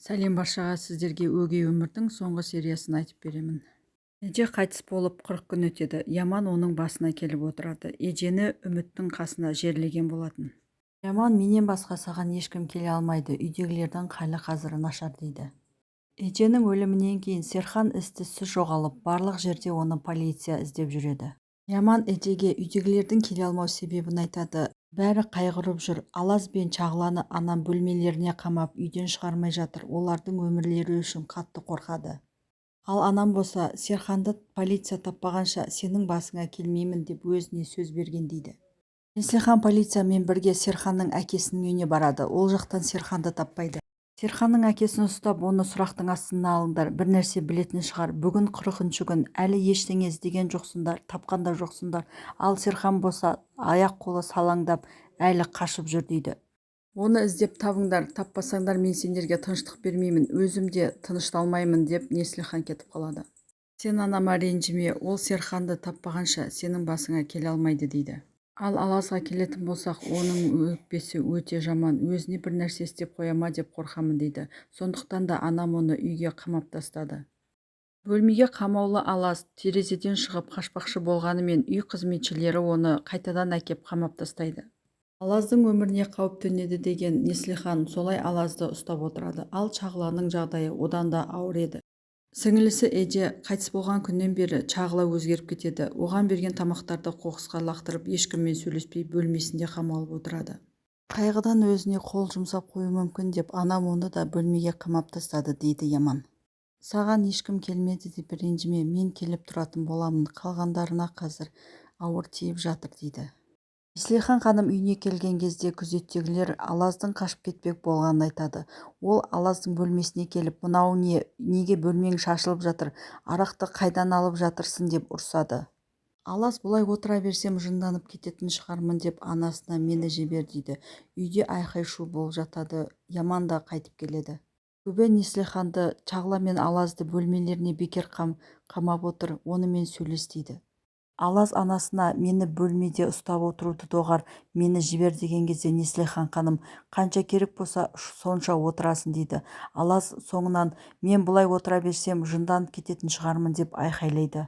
Сәлем баршаға, сіздерге өгей өмірдің соңғы сериясын айтып беремін. Еже қайтыс болып 40 күн өтеді. Яман оның басына келіп отырады. Ежені үміттің қасына жерлеген болатын. Яман, менен басқа саған ешкім келе алмайды. Үйдегілердің халі қазір нашар дейді. Еженің өлімінен кейін Серхан із-түзсіз жоғалып, барлық жерде оны полиция іздеп жүреді. Яман Ежеге үйдегілердің келе алмау себебін айтады. Бәрі қайғырып жүр. Алаз бен Чағланы анам бөлмелеріне қамап үйден шығармай жатыр. Олардың өмірлері үшін қатты қорқады. Ал анам болса, Серханды полиция таппағанша сенің басыңа келмеймін деп өзіне сөз берген дейді. Неслихан полициямен бірге Серханның әкесінің үйіне барады. Ол жақтан Серханды таппайды. Серханның әкесін ұстап, оны сұрақтың астына алыңдар, бір нәрсе білетін шығар. Бүгін 40-шы күн, әлі ештеңе іздеген жоқсыңдар, тапқан да жоқсыңдар. Ал Серхан болса, аяқ-қолы салаңдап, әлі қашып жүр дейді. Оны іздеп табыңдар, таппасаңдар мен сендерге тыныштық бермеймін, өзім де тынышталмаймын деп Неслихан кетіп қалады. Сен анама ренжіме, ол Серханды таппағанша сенің басыңа келе алмайды дейді. Ал Алазға келетін болсақ, оның өкпесі өте жаман, өзіне бір нәрсе істеп қояма деп қорқамын дейді. Сондықтан да анам оны үйге қамап тастады. Бөлмеге қамаулы Алаз терезеден шығып қашпақшы болғанымен, үй қызметшілері оны қайтадан әкеп қамап тастайды. Алаздың өміріне қауіп төнеді деген Неслихан солай Алазды ұстап отырады. Ал Чағланың жағдайы одан да ауыр еді. Сіңілісі Еже қайтыс болған күннен бері Чағла өзгеріп кетеді. Оған берген тамақтарды қоқысқа лақтырып, ешкіммен сөйлеспей бөлмесінде қамалып отырады. Қайғыдан өзіне қол жұмсап қою мүмкін деп анам оны да бөлмеге қамап тастады дейді Яман. Саған ешкім келмеді деп ренжіме, мен келіп тұратын боламын, қалғандарына қазір ауыр тиіп жатыр дейді. Неслихан ханым үйіне келген кезде күзеттегілер Алаздың қашып кетпек болғанын айтады. Ол Алаздың бөлмесіне келіп, мынау неге бөлмең шашылып жатыр, арақты қайдан алып жатырсың деп ұрсады. Алаз бұлай отыра берсем жынданып кететін шығармын деп анасына мені жібер дейді. Үйде айқай-шу болып жатады. Яман да қайтып келеді. Көбе Неслиханды, Чағла мен Алазды бөлмелеріне бекер қамап отыр, онымен сөйлес дейді. Алаз анасына мені бөлмеде ұстап отыруды доғар, мені жібер деген кезде Неслихан ханым қанша керек болса сонша отырасын дейді. Алаз соңынан мен бұлай отыра берсем жынданып кететін шығармын деп айқайлайды.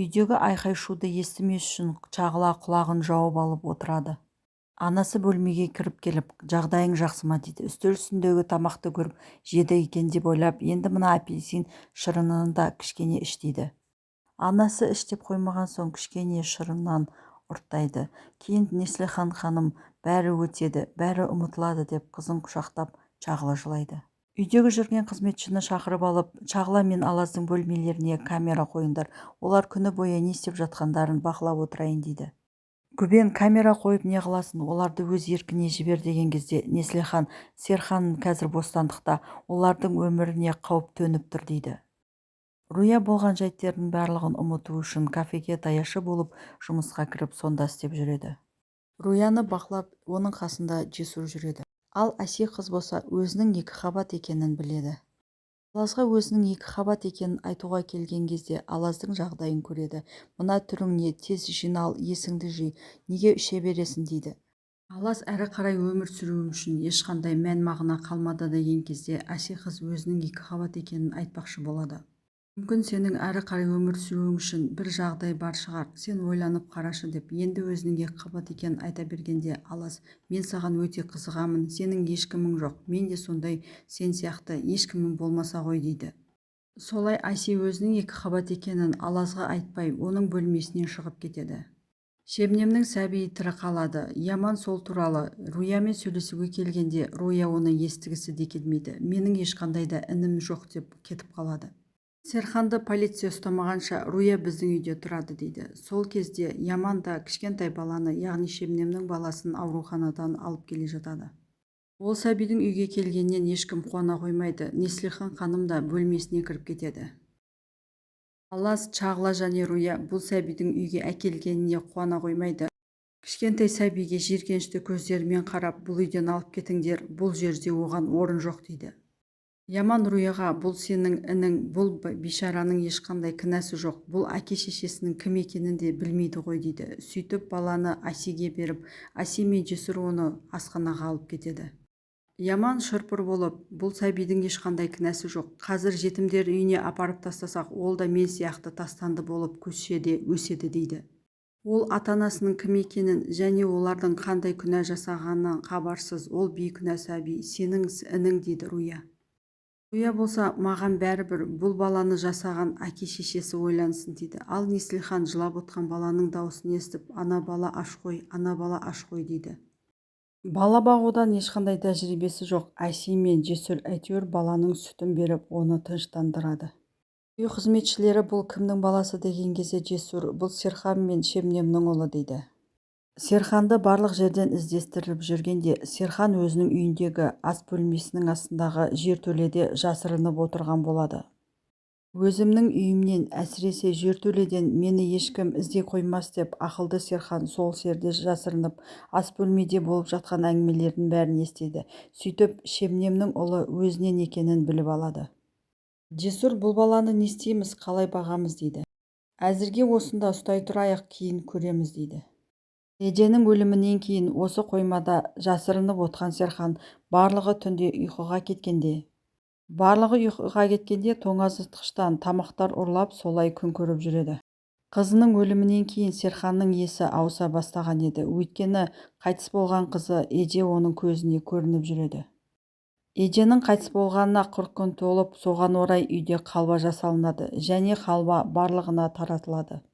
Үйдегі айқай-шуды естімес үшін Чағла құлағын жауып алып отырады. Анасы бөлмеге кіріп келіп, жағдайың жақсы ма дейді. Үстел үстіндегі тамақты көріп, жеді екен деп ойлап, енді мына апельсин шырынын да кішкене іш дейді. Анасы іштеп қоймаған соң кішкене шырыннан ұрттайды. Кейін Неслихан ханым бәрі өтеді, бәрі ұмытылады деп қызын құшақтап Чағла жылайды. Үйдегі жүрген қызметшіні шақырып алып, Чағла мен Алаздың бөлмелеріне камера қойыңдар, олар күні бойы не істеп жатқандарын бақылап отырайын дейді. Көбен камера қойып не қыласын, оларды өз еркіне жібер деген кезде Неслихан Серхан қазір бостандықта, олардың өміріне қауіп төніп тұр дейді. Руя болған жайттердің барлығын ұмыту үшін кафеге даяшы болып жұмысқа кіріп сонда істеп жүреді. Руяны бақылап, оның қасында Жесур жүреді. Ал Аси қыз болса өзінің 2 қабат екенін біледі. Алазға өзінің 2 қабат екенін айтуға келген кезде Алаздың жағдайын көреді. Мына түрің не, тез жинал, есіңді жи, неге іше бересің дейді. Алаз әрі қарай өмір сүруім үшін ешқандай мән мағына қалмады деген кезде Аси қыз өзінің 2 қабат екенін айтпақшы болады. Мүмкін сенің әрі қарай өмір сүруің үшін бір жағдай бар шығар, сен ойланып қарашы деп енді өзінің 2 қабат екенін айта бергенде Алаз, мен саған өте қызығамын, сенің ешкімің жоқ, мен де сондай сен сияқты ешкімің болмаса ғой дейді. Солай Аси өзінің 2 қабат екенін Алазға айтпай, оның бөлмесінен шығып кетеді. Шебнемнің сәбиі тірі қалады. Яман сол туралы Руямен сөйлесуге келгенде Руя оны естігісі де келмейді. Менің ешқандай да інім жоқ деп кетіп қалады. Серханды полиция ұстамағанша Руя біздің үйде тұрады дейді. Сол кезде Яман да кішкентай баланы, яғни Шебнемнің баласын ауруханадан алып келе жатады. Ол сәбидің үйге келгеннен ешкім қуана қоймайды. Неслихан ханым да бөлмесіне кіріп кетеді. Алаз, Чағла және Руя бұл сәбидің үйге әкелгеніне қуана қоймайды. Кішкентай сәбиге жиіркенішті көздерімен қарап, бұл үйден алып кетіңдер, бұл жерде оған орын жоқ дейді. Яман Руяға, бұл сенің інің, бұл бейшараның ешқандай кінәсі жоқ, бұл әке-шешесінің кім екенін де білмейді ғой дейді. Сөйтіп баланы Асиге беріп, Аси мен Жесур оны асханаға алып кетеді. Яман шыр-пыр болып, бұл сәбидің ешқандай кінәсі жоқ. Қазір жетімдер үйіне апарып тастасақ, ол да мен сияқты тастанды болып көшеде өседі дейді. Ол ата-анасының кім екенін және олардың қандай күнә жасағанынан хабарсыз. Ол бейкүнә сәби, сенің інің дейді Руя. Руя болса, маған бәрібір, бұл баланы жасаған әке-шешесі ойлансын дейді. Ал Неслихан жылап отқан баланың дауысын естіп, ана бала аш қой, ана бала аш қой дейді. Бала бағудан ешқандай тәжірибесі жоқ Әси мен Жесір әйтеуір баланың сүтін беріп, оны тыныштандырады. Үй қызметшілері бұл кімнің баласы деген кезде Жесір, бұл Серхан мен Шебнемнің ұлы дейді. Серханды барлық жерден іздестіріп жүргенде Серхан өзінің үйіндегі ас бөлмесінің астындағы жертөледе жасырынып отырған болады. Өзімнің үйімнен, әсіресе жертөледен мені ешкім іздей қоймас деп ақылды Серхан сол жерде жасырынып ас бөлмеде болып жатқан әңгімелердің бәрін естиді. Сөйтіп Шебнемнің ұлы өзінен екенін біліп алады. Жесір, бұл баланы не істейміз, қалай бағамыз дейді. Әзірге осында ұстай тұрайық, кейін көреміз дейді. Эженің өлімінен кейін осы қоймада жасырынып отқан Серхан барлығы түнде ұйқыға кеткенде тоңазытқыштан тамақтар ұрлап солай күн көріп жүреді. Қызының өлімінен кейін Серханның есі ауыса бастаған еді, өйткені қайтыс болған қызы Эже оның көзіне көрініп жүреді. Эженің қайтыс болғанына 40 күн толып, соған орай үйде қалба жасалынады және қалба барлығына таратылады.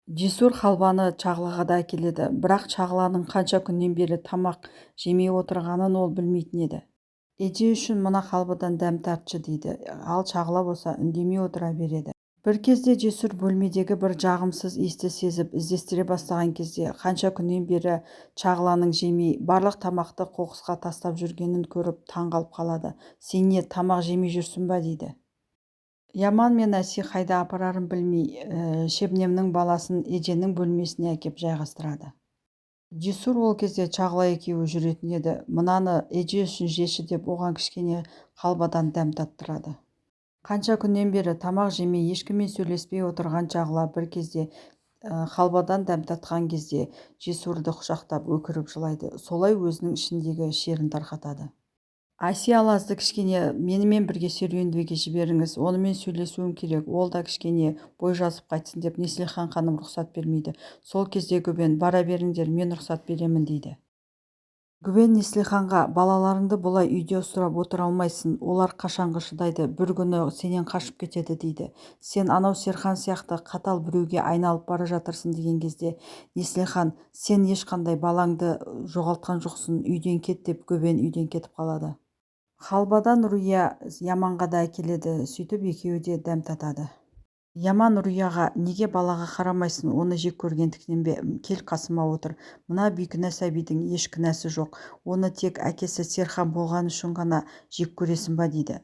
Жесір халваны Чағлаға да әкеледі, бірақ Чағланың қанша күннен бері тамақ жемей отырғанын ол білмейтін еді. Эже үшін мына халвадан дәм тартшы дейді, ал Чағла болса үндемей отыра береді. Бір кезде Жесір бөлмедегі бір жағымсыз иісті сезіп іздестіре бастаған кезде қанша күннен бері Чағланың жемей, барлық тамақты қоқысқа тастап жүргенін көріп таңғалып қалады. Сен не, тамақ жемей жүрсің ба дейді. Яман мен Әси қайда апарарын білмей, Шебнемнің баласын Эженің бөлмесіне әкеп жайғастырады. Жесір ол кезде Чағла екеуі жүретін еді. Мынаны Эже үшін жеші деп оған кішкене қалбадан дәм таттырады. Қанша күннен бері тамақ жемей, ешкіммен сөйлеспей отырған Чағла бір кезде халбадан дәм татқан кезде Жесірді құшақтап өкіріп жылайды. Солай өзінің ішіндегі шерін тарқатады. Әси, Алазды кішкене менімен бірге серуендеуге жіберіңіз, онымен сөйлесуім керек, ол да кішкене бой жазып қайтсын деп Неслихан ханым рұқсат бермейді. Сол кезде Гүбен, бара беріңдер, мен рұқсат беремін дейді. Гүбен Неслиханға, балаларыңды бұлай үйде ұстырап отыра алмайсың, олар қашанғы шыдайды, бір күні сенен қашып кетеді дейді. Сен анау Серхан сияқты қатал біреуге айналып бара жатырсың деген кезде Неслихан, сен ешқандай балаңды жоғалтқан жоқсың, үйден кет деп Гүбен үйден кетіп қалады. Халбадан Руя Яманға да әкеледі, сөйтіп екеуі де дәм татады. Яман Руяға, неге балаға қарамайсың, оны жек көргендіктен бе, кел қасыма отыр, мына бейкүнә сәбидің еш кінәсі жоқ, оны тек әкесі Серхан болған үшін ғана жек көресің ба дейді.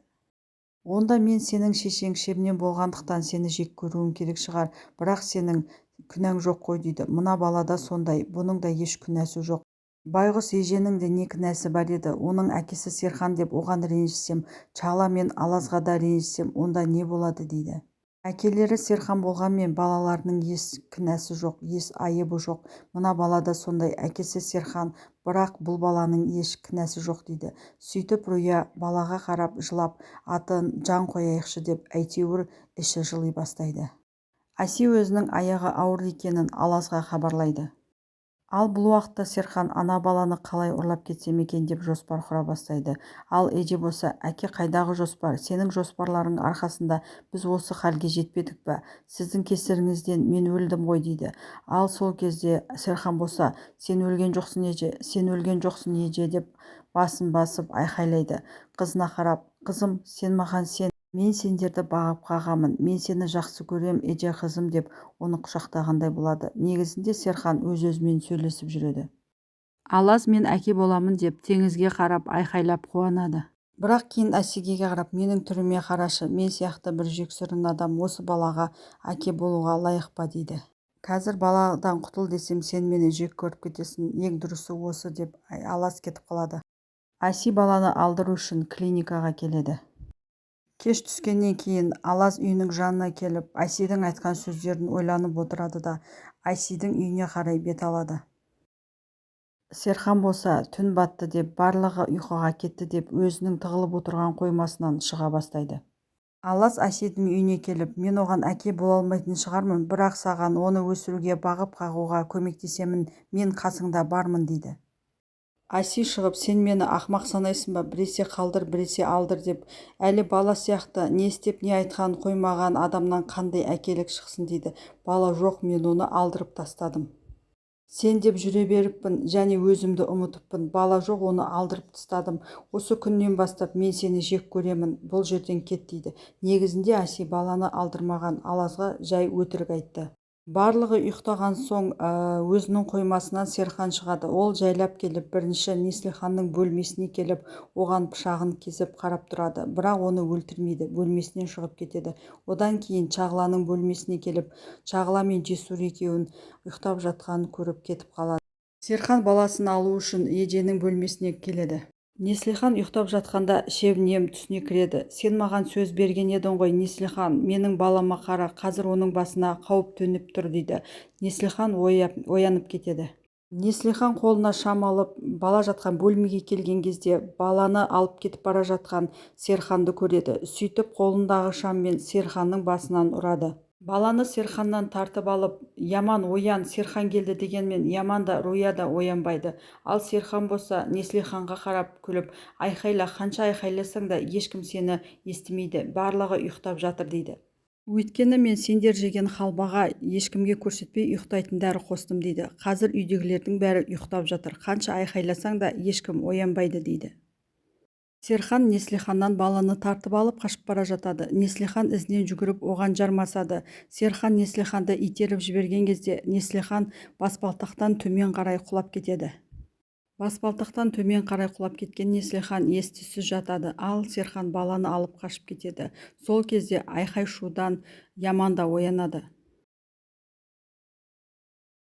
Онда мен сенің шешең Шебнем болғандықтан сені жек көруім керек шығар, бірақ сенің күнәң жоқ қой дейді. Мына балада сондай, бұның да еш күнәсі жоқ. Байғұс Еженің де не кінәсі бар еді, оның әкесі Серхан деп оған ренжісем, Чағла мен Алазға да ренжісем, онда не болады дейді. Әкелері Серхан болғанмен балаларының еш кінәсі жоқ, еш айыбы жоқ. Мына балада сондай, әкесі Серхан, бірақ бұл баланың еш кінәсі жоқ дейді. Сөйтіп Руя балаға қарап жылап, атын Жан қояйықшы деп әйтеуір іші жыли бастайды. Әси өзінің аяғы ауыр екенін Алазға хабарлайды. Ал бұл уақытта Серхан ана баланы қалай ұрлап кетсем екен деп жоспар құра бастайды. Ал Эже болса, әке қайдағы жоспар? Сенің жоспарларың арқасында біз осы халге жетпедік па? Сіздің кесіріңізден мен өлдім ғой дейді. Ал сол кезде Серхан болса, сен өлген жоқсың Эже, сен өлген жоқсың Эже деп басын басып айқайлайды. Қызына қарап, қызым, сен маған сен, мен сендерді бағып қағамын, мен сені жақсы көрем Эже қызым деп оны құшақтағандай болады. Негізінде Серхан өз-өзімен сөйлесіп жүреді. Алаз мен әке боламын деп теңізге қарап айқайлап қуанады. Бірақ кейін Әсиге қарап, менің түріме қарашы, мен сияқты бір жексұрын адам осы балаға әке болуға лайық па дейді. Қазір баладан құтыл десем, сен мені жек көріп кетесің, ең дұрысы осы деп Алаз кетіп қалады. Әси баланы алдыру үшін клиникаға келеді. Кеш түскеннен кейін Алаз үйінің жанына келіп, Әсидің айтқан сөздерін ойланып отырады да, Әсидің үйіне қарай бет алады. Серхан болса түн батты деп, барлығы ұйқыға кетті деп өзінің тығылып отырған қоймасынан шыға бастайды. Алас Әсидің үйіне келіп, мен оған әке бола алмайтын шығармын, бірақ саған оны өсіруге бағып қағуға көмектесемін, мен қасыңда бармын дейді. Аси шығып, сен мені ақмақ санайсың ба, біресе қалдыр, біресе алдыр деп, әлі бала сияқты не істеп не айтқанын қоймаған адамнан қандай әкелік шықсын дейді. Бала жоқ, мен оны алдырып тастадым. Сен деп жүре беріппін, және өзімді ұмытыппын. Бала жоқ, оны алдырып тастадым. Осы күннен бастап мен сені жек көремін. Бұл жерден кет дейді. Негізінде Аси баланы алдырмаған, Алазға жай өтірік айтты. Барлығы ұйықтаған соң өзінің қоймасынан Серхан шығады. Ол жайлап келіп, бірінші Неслиханның бөлмесіне келіп, оған пышағын кесіп қарап тұрады. Бірақ оны өлтірмейді, бөлмесінен шығып кетеді. Одан кейін Чағланың бөлмесіне келіп, Чағла мен Жесур екеуін ұйықтап жатқанын көріп кетіп қалады. Серхан баласын алу үшін Еженің бөлмесіне келеді. Неслихан ұйықтап жатқанда Шебнем түсіне кіреді. Сен маған сөз берген едің ғой, Неслихан, менің балама қара, қазір оның басына қауіп төніп тұр дейді. Неслихан оянып кетеді. Неслихан қолына шам алып, бала жатқан бөлмеге келген кезде баланы алып кетіп бара жатқан Серханды көреді. Сөйтіп қолындағы шаммен Серханның басынан ұрады. Баланы Серханнан тартып алып, Яман оян, Серхан келді дегенмен Яман да Руя да оянбайды. Ал Серхан болса Неслиханға қарап күліп, айқайла, қанша айқайласаң да ешкім сені естімейді, барлығы ұйықтап жатыр дейді. Өйткені мен сендер жеген халбаға ешкімге көрсетпей ұйықтайтын дәрі қостым дейді. Қазір үйдегілердің бәрі ұйықтап жатыр, қанша айқайласаң да ешкім оянбайды дейді. Серхан Неслиханнан баланы тартып алып қашып бара жатады. Неслихан ізінен жүгіріп оған жармасады. Серхан Неслиханды итеріп жіберген кезде Неслихан баспалтақтан төмен қарай құлап кетеді. Баспалтақтан төмен қарай құлап кеткен Неслихан ес-түссіз жатады, ал Серхан баланы алып қашып кетеді. Сол кезде айқай-шудан Яман да оянады.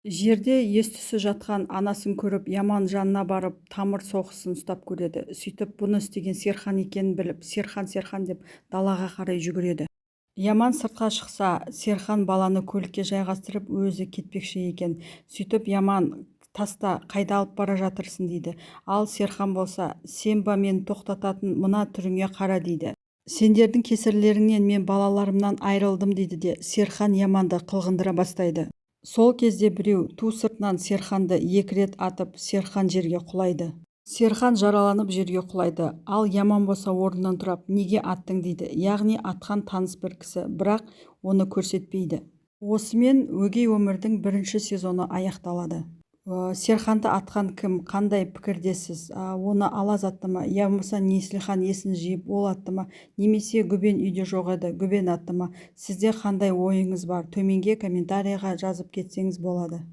Жерде ес-түссіз жатқан анасын көріп, Яман жанына барып, тамыр соғысын ұстап көреді. Сөйтіп, бұны істеген Серхан екенін біліп, Серхан деп далаға қарай жүгіреді. Яман сыртқа шықса, Серхан баланы көлікке жайғастырып, өзі кетпекші екен. Сөйтіп, Яман таста, қайда алып бара жатырсың дейді. Ал Серхан болса, сен ба мені тоқтататын, мына түріңе қара дейді. Сендердің кесірлеріңнен мен балаларымнан айырылдым дейді де, Серхан Яманды қылғындыра бастайды. Сол кезде біреу ту сыртынан Серханды екі рет атып, Серхан жерге құлайды. Серхан жараланып жерге құлайды, ал Яман болса орнынан тұрап, неге аттың дейді. Яғни атқан таныс бір кісі, бірақ оны көрсетпейді. Осымен өгей өмірдің бірінші сезоны аяқталады. Серханды атқан кім, қандай пікірдесіз? Оны Алаз атты ма, я болмаса Неслихан есін жиып ол атты ма, немесе Гүбен үйде жоқ еді, Гүбен атты ма? Сізде қандай ойыңыз бар? Төменге комментарийға жазып кетсеңіз болады.